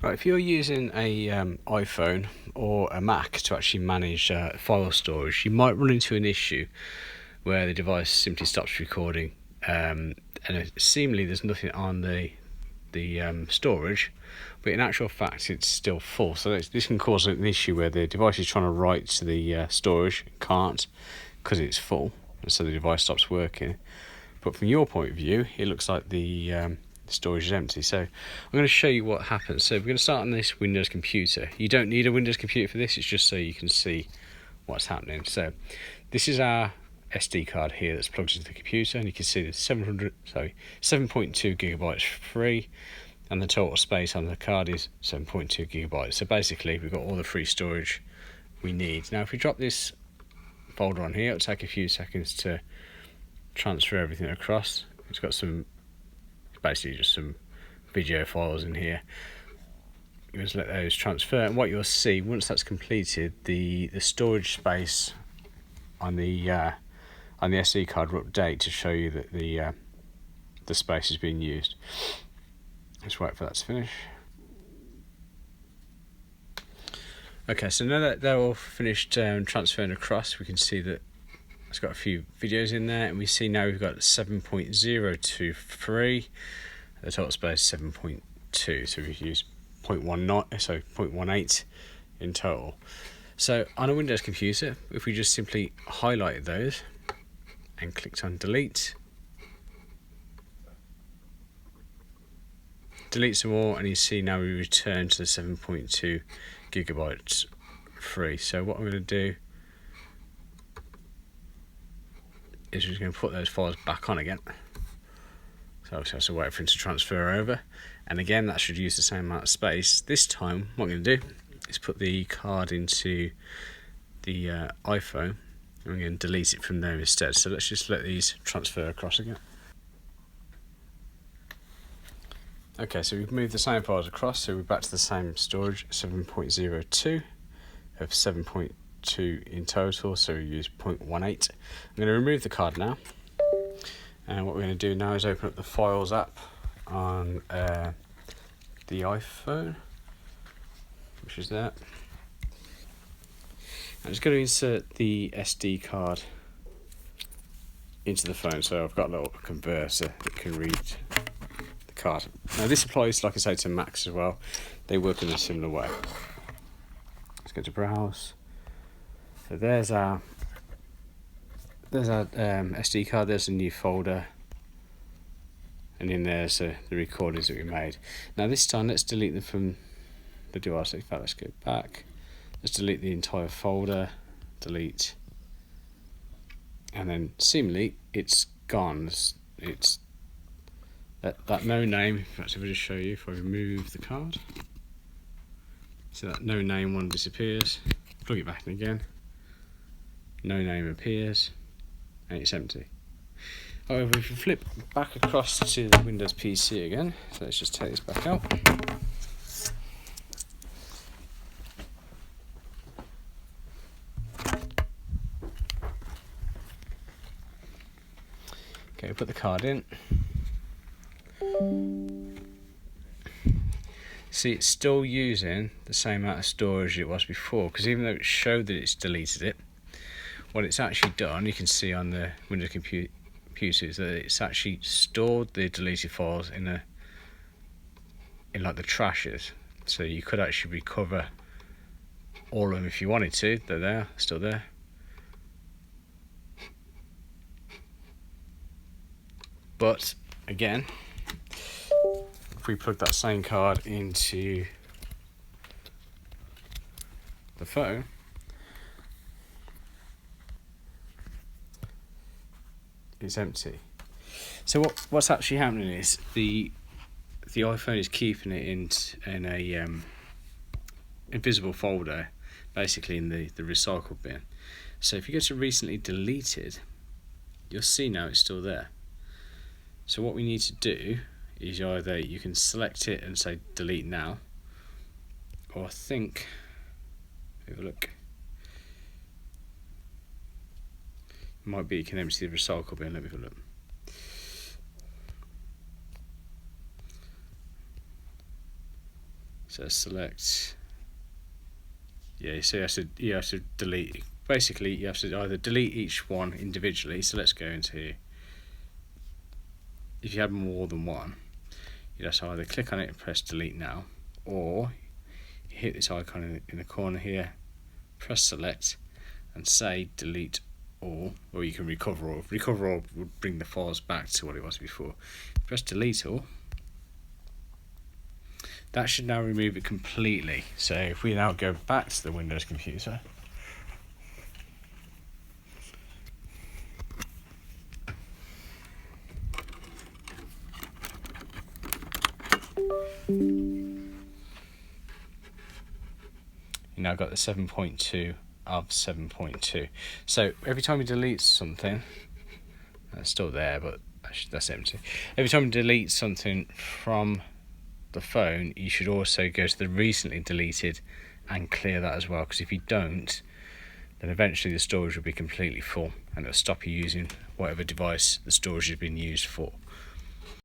Right, if you're using a iPhone or a Mac to actually manage file storage, you might run into an issue where the device simply stops recording, and seemingly there's nothing on the storage, but in actual fact it's still full. So this can cause an issue where the device is trying to write to the storage, can't, because it's full, and so the device stops working. But from your point of view, it looks like the storage is empty. So I'm going to show you what happens. So we're going to start on this Windows computer. You don't need a Windows computer for this, it's just so you can see what's happening. So this is our SD card here that's plugged into the computer, and you can see there's 7.2 gigabytes free, and the total space on the card is 7.2 gigabytes. So basically we've got all the free storage we need. Now if we drop this folder on here, it'll take a few seconds to transfer everything across. It's got basically just some video files in here. You just let those transfer, and what you'll see once that's completed, the storage space on the SD card will update to show you that the space is being used. Let's wait for that to finish. Okay, so now that they're all finished transferring across, we can see that it's got a few videos in there, and we see now we've got 7.023. The total space is 7.2, so we've used 0.18 in total. So on a Windows computer, if we just simply highlighted those and clicked on delete them all, and you see now we return to the 7.2 gigabytes free. So what I'm going to do is just going to put those files back on again. So obviously I have to wait for it to transfer over, and again that should use the same amount of space. This time what I'm going to do is put the card into the iPhone, and I'm going to delete it from there instead. So let's just let these transfer across again. Okay, so we've moved the same files across, so we're back to the same storage, 7.02 of 7.2 in total, so we use 0.18. I'm going to remove the card now, and what we're going to do now is open up the Files app on the iPhone, which is that. I'm just going to insert the SD card into the phone, so I've got a little converter that can read the card. Now this applies, like I say, to Macs as well. They work in a similar way. Let's go to browse. So there's our SD card. There's a new folder, and in there's the recordings that we made. Now this time let's delete them from the device. In fact, let's go back. Let's delete the entire folder. Delete, and then seemingly it's gone. It's that no name. In fact, if I just show you, if I remove the card, so that no name one disappears. Plug it back in again. No name appears, and it's empty. However, if you flip back across to the Windows PC again, so let's just take this back out. Okay, put the card in. See, it's still using the same amount of storage it was before, because even though it showed that it's deleted it, what it's actually done, you can see on the Windows computer, is that it's actually stored the deleted files in like the trashes. So you could actually recover all of them if you wanted to. They're there, still there. But again, if we plug that same card into the phone, it's empty. So what's actually happening is the iPhone is keeping it in a invisible folder, basically in the recycle bin. So if you go to recently deleted, you'll see now it's still there. So what we need to do is either you can select it and say delete now, or I think, have a look, it might be you can empty the recycle bin. Let me have a look. So select, yeah, so you have to delete, basically you have to either delete each one individually. So let's go into here. If you have more than one, you just either click on it and press delete now, or you hit this icon in the corner here, press select and say delete all, or you can recover all. Recover all would bring the files back to what it was before. Press delete all. That should now remove it completely. So if we now go back to the Windows computer, you now got the 7.2 of 7.2. So every time you delete something, that's still there, but that's empty. Every time you delete something from the phone, you should also go to the recently deleted and clear that as well, because if you don't, then eventually the storage will be completely full and it'll stop you using whatever device the storage has been used for.